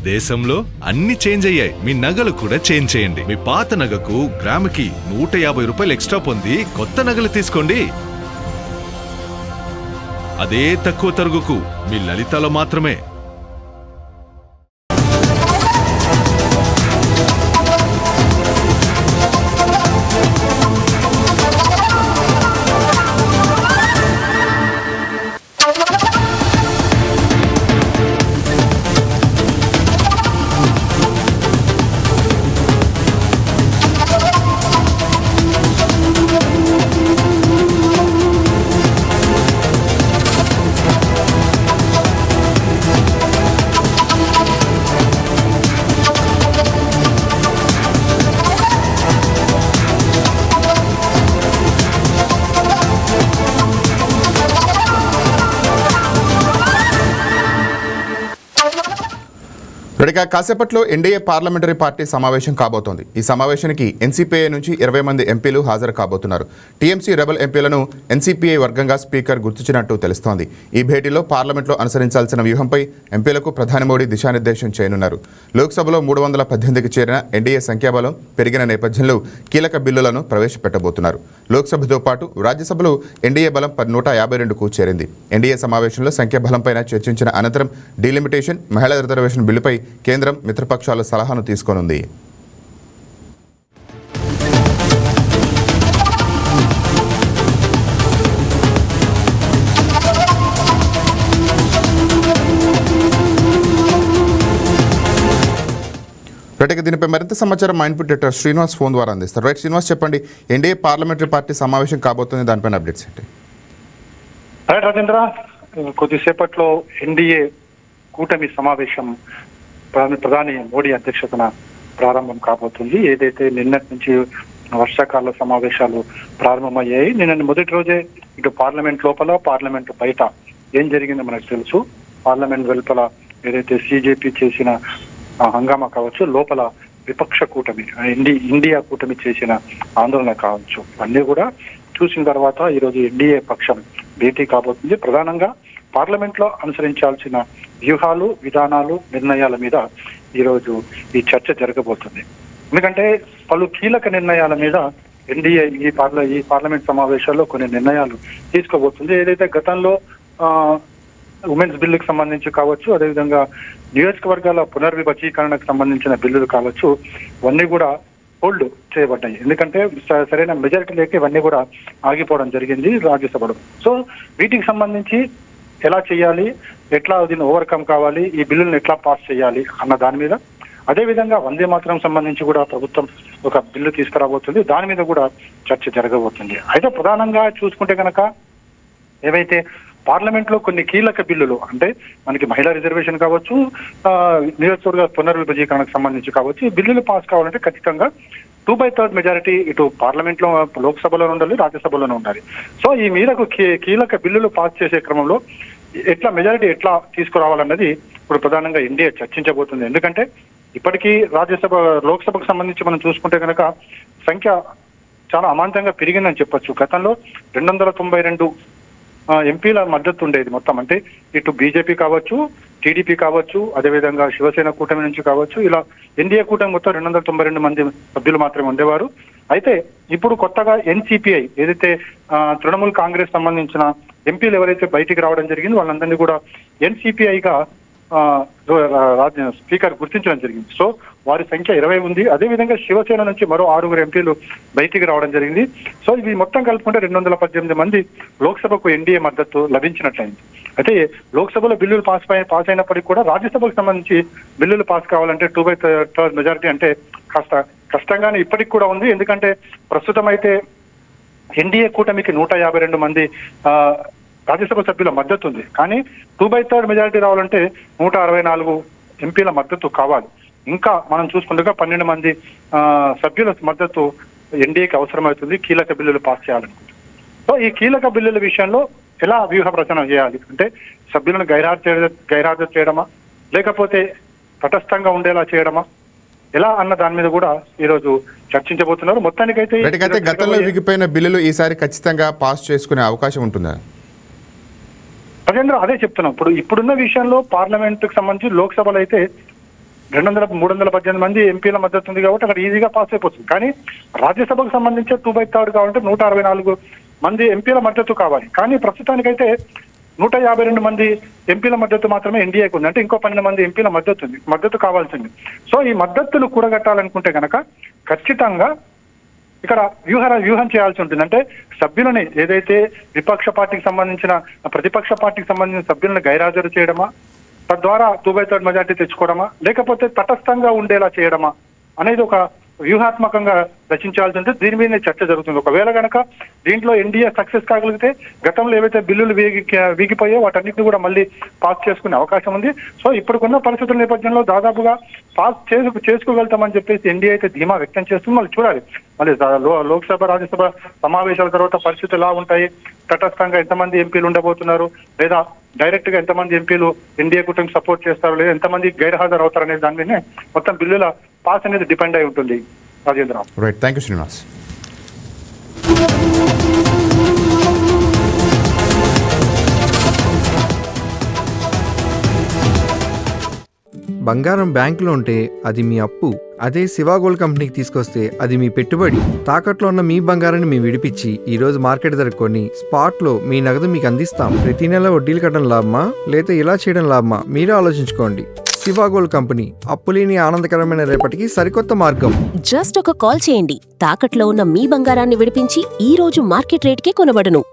దేశంలో అన్ని చేంజ్ అయ్యాయి, మీ నగలు కూడా చేంజ్ చేయండి. మీ పాత నగకు గ్రాముకి 150 రూపాయలు ఎక్స్ట్రా పొంది కొత్త నగలు తీసుకోండి. అదే తక్కువ తరుగుకు మీ లలితలో మాత్రమే. కాసేపట్లో ఎన్డీఏ పార్లమెంటరీ పార్టీ సమావేశం కాబోతోంది. ఈ సమావేశానికి ఎన్సీపీఐ నుంచి 20 మంది ఎంపీలు హాజరు కాబోతున్నారు. టీఎంసీ రెబల్ ఎంపీలను ఎన్సీపీఐ వర్గంగా స్పీకర్ గుర్తించినట్టు తెలుస్తోంది. ఈ భేటీలో పార్లమెంట్లో అనుసరించాల్సిన వ్యూహంపై ఎంపీలకు ప్రధాని మోడీ దిశానిర్దేశం చేయనున్నారు. లోక్సభలో 318కి చేరిన ఎన్డీఏ సంఖ్యాబలం పెరిగిన నేపథ్యంలో కీలక బిల్లులను ప్రవేశపెట్టబోతున్నారు. లోక్సభతో పాటు రాజ్యసభలో ఎన్డీఏ బలం 152కు చేరింది. ఎన్డీఏ సమావేశంలో సంఖ్యాబలంపై చర్చించిన అనంతరం డీలిమిటేషన్, మహిళా రిజర్వేషన్ బిల్లుపై కేంద్రం మిత్రపక్షాల సలహాను తీసుకోనుంది. దీనిపై మరింత సమాచారం మా ఇన్పుట్ ఎడిటర్ శ్రీనివాస్ ఫోన్ ద్వారా అందిస్తారు. రైట్ శ్రీనివాస్, చెప్పండి, ఎన్డీఏ పార్లమెంటరీ పార్టీ సమావేశం కాబోతుంది, దానిపైన అప్డేట్స్ ఏంటి? రైట్ రాజేంద్ర, కొద్దిసేపట్లో ఎన్డీఏ కూటమి సమావేశం ప్రధాని మోడీ అధ్యక్షతన ప్రారంభం కాబోతుంది. ఏదైతే నిన్నటి నుంచి వర్షాకాల సమావేశాలు ప్రారంభమయ్యాయి. నిన్న మొదటి రోజే ఇటు పార్లమెంట్ లోపల, పార్లమెంట్ బయట ఏం జరిగిందో మనకు తెలుసు. పార్లమెంట్ వెలుపల ఏదైతే సీజేపీ చేసిన హంగామా కావచ్చు, లోపల విపక్ష కూటమి ఇండియా కూటమి చేసిన ఆందోళన కావచ్చు, అన్నీ కూడా చూసిన తర్వాత ఈరోజు ఎన్డీఏ పక్షం భేటీ కాబోతుంది. ప్రధానంగా పార్లమెంట్ లో అనుసరించాల్సిన వ్యూహాలు, విధానాలు, నిర్ణయాల మీద ఈరోజు ఈ చర్చ జరగబోతుంది. ఎందుకంటే పలు కీలక నిర్ణయాల మీద ఎన్డీఏ ఈ పార్లమెంట్ సమావేశాల్లో కొన్ని నిర్ణయాలు తీసుకోబోతుంది. ఏదైతే గతంలో ఉమెన్స్ బిల్లుకి సంబంధించి కావచ్చు, అదేవిధంగా నియోజకవర్గాల పునర్విభజీకరణకు సంబంధించిన బిల్లులు కావచ్చు, ఇవన్నీ కూడా హోల్డ్ చేయబడ్డాయి. ఎందుకంటే సరైన మెజారిటీ లేక ఇవన్నీ కూడా ఆగిపోవడం జరిగింది రాజ్యసభలో. సో వీటికి సంబంధించి ఎలా చేయాలి, ఎట్లా దీన్ని ఓవర్కమ్ కావాలి, ఈ బిల్లులను ఎట్లా పాస్ చేయాలి అన్న దాని మీద, అదేవిధంగా వందే మాతరం సంబంధించి కూడా ప్రభుత్వం ఒక బిల్లు తీసుకురాబోతుంది. దాని మీద కూడా చర్చ జరగబోతుంది. అయితే ప్రధానంగా చూసుకుంటే కనుక ఏవైతే పార్లమెంట్ లో కొన్ని కీలక బిల్లులు, అంటే మనకి మహిళా రిజర్వేషన్ కావచ్చు, నియోజకవర్గ పునర్విభజీకరణకు సంబంధించి కావచ్చు, ఈ బిల్లులు పాస్ కావాలంటే ఖచ్చితంగా 2/3 మెజారిటీ ఇటు పార్లమెంట్ లో, లోక్సభలోనే ఉండాలి, రాజ్యసభలోనే ఉండాలి. సో ఈ మీదకు కీలక బిల్లులు పాస్ చేసే క్రమంలో ఎట్లా మెజారిటీ ఎట్లా తీసుకురావాలన్నది ఇప్పుడు ప్రధానంగా ఎన్డీఏ చర్చించబోతుంది. ఎందుకంటే ఇప్పటికీ లోక్సభకు సంబంధించి మనం చూసుకుంటే కనుక సంఖ్య చాలా అమాంతంగా పెరిగిందని చెప్పొచ్చు. గతంలో 292 ఎంపీల మద్దతు ఉండేది మొత్తం. అంటే ఇటు బీజేపీ కావచ్చు, టీడీపీ కావచ్చు, అదేవిధంగా శివసేన కూటమి నుంచి కావచ్చు, ఇలా ఎన్డీఏ కూటమి మొత్తం 292 మంది సభ్యులు మాత్రమే ఉండేవారు. అయితే ఇప్పుడు కొత్తగా ఎన్సీపీఐ, ఏదైతే తృణమూల్ కాంగ్రెస్ సంబంధించిన ఎంపీలు ఎవరైతే బయటికి రావడం జరిగింది, వాళ్ళందరినీ కూడా ఎన్సీపీఐగా స్పీకర్ గుర్తించడం జరిగింది. సో వారి సంఖ్య 20 ఉంది. అదేవిధంగా శివసేన నుంచి మరో 6 ఎంపీలు బయటికి రావడం జరిగింది. సో ఇవి మొత్తం కలుపుకుంటే 218 మంది లోక్సభకు ఎన్డీఏ మద్దతు లభించినట్లయింది. అయితే లోక్సభలో బిల్లులు పాస్ అయినప్పటికీ కూడా రాజ్యసభకు సంబంధించి బిల్లులు పాస్ కావాలంటే 2/3 మెజారిటీ అంటే కాస్త కష్టంగానే ఇప్పటికి కూడా ఉంది. ఎందుకంటే ప్రస్తుతం అయితే ఎన్డీఏ కూటమికి 152 మంది రాజ్యసభ సభ్యుల మద్దతు ఉంది. కానీ 2/3 మెజారిటీ రావాలంటే 164 ఎంపీల మద్దతు కావాలి. ఇంకా మనం చూసుకుంటగా 12 మంది సభ్యుల మద్దతు ఎన్డీఏకి అవసరమవుతుంది కీలక బిల్లులు పాస్ చేయాలనుకుంటే. సో ఈ కీలక బిల్లుల విషయంలో ఎలా వ్యూహ రచన చేయాలి అంటే సభ్యులను గైర్హాజరు చేయడమా, లేకపోతే తటస్థంగా ఉండేలా చేయడమా, ఎలా అన్న దాని మీద కూడా ఈరోజు చర్చించబోతున్నారు. మొత్తానికైతే గతంలో విగిపోయిన బిల్లులు ఈసారి ఖచ్చితంగా పాస్ చేసుకునే అవకాశం ఉంటుందా? రాజేంద్ర, అదే చెప్తున్నాం. ఇప్పుడున్న విషయంలో పార్లమెంట్ కు సంబంధించి లోక్సభలో అయితే 318 మంది ఎంపీల మద్దతు ఉంది కాబట్టి అక్కడ ఈజీగా పాస్ అయిపోతుంది. కానీ రాజ్యసభకు సంబంధించి 2/3 కావాలంటే 164 మంది ఎంపీల మద్దతు కావాలి. కానీ ప్రస్తుతానికైతే 152 మంది ఎంపీల మద్దతు మాత్రమే ఎన్డీఏకి ఉంది. అంటే ఇంకో 12 మంది ఎంపీల మద్దతు కావాల్సింది. సో ఈ మద్దతును కూడగట్టాలనుకుంటే కనుక ఖచ్చితంగా ఇక్కడ వ్యూహం చేయాల్సి ఉంటుంది. అంటే సభ్యులని ఏదైతే ప్రతిపక్ష పార్టీకి సంబంధించిన సభ్యులను గైరాజరు చేయడమా, తద్వారా 2/3 మెజార్టీ తెచ్చుకోవడమా, లేకపోతే తటస్థంగా ఉండేలా చేయడమా అనేది ఒక వ్యూహాత్మకంగా రచించాల్సి ఉంటుంది. దీని మీద చర్చ జరుగుతుంది. ఒకవేళ కనుక దీంట్లో ఎన్డీఏ సక్సెస్ కాగలిగితే గతంలో ఏవైతే బిల్లులు వీగిపోయాయో వాటన్నిటిని కూడా మళ్ళీ పాస్ చేసుకునే అవకాశం ఉంది. సో ఇప్పుడున్న పరిస్థితుల నేపథ్యంలో దాదాపుగా పాస్ చేసుకోగలుగుతామని చెప్పేసి ఎన్డీఏ అయితే ధీమా వ్యక్తం చేస్తుంది. మళ్ళీ చూడాలి మళ్ళీ లోక్సభ రాజ్యసభ సమావేశాల తర్వాత పరిస్థితులు ఎలా ఉంటాయి, తటస్థంగా ఎంతమంది ఎంపీలు ఉండబోతున్నారు, లేదా డైరెక్ట్ గా ఎంతమంది ఎంపీలు ఎన్డీఏ కూటమికి సపోర్ట్ చేస్తారు, లేదా ఎంతమంది గైర్హాజరు అవుతారు అనే దాని మీదనే మొత్తం బిల్లుల పాస్ అనేది డిపెండ్ అయి ఉంటుంది. Rajendra. Right, thank you Srinivas. బంగారం బ్యాంకులో ఉంటే అది మీ అప్పు, అదే శివ గోల్డ్ కంపెనీకి తీసుకొస్తే అది మీ పెట్టుబడి. తాకట్లో ఉన్న మీ బంగారాన్ని మేము విడిపించి ఈ రోజు మార్కెట్ ధర కొని స్పాట్లో మీ నగదు మీకు అందిస్తాం. ప్రతి నెల వడ్డీలు కట్టడం లాభమా లేదా ఇలా చేయడం లాభమా మీరే ఆలోచించుకోండి. శివ గోల్డ్ కంపెనీ, అప్పులేని ఆనందకరమైన రేపటికి సరికొత్త మార్గం. జస్ట్ ఒక కాల్ చేయండి. తాకట్లో ఉన్న మీ బంగారాన్ని విడిపించి ఈ రోజు మార్కెట్ రేట్కే కొనబడును.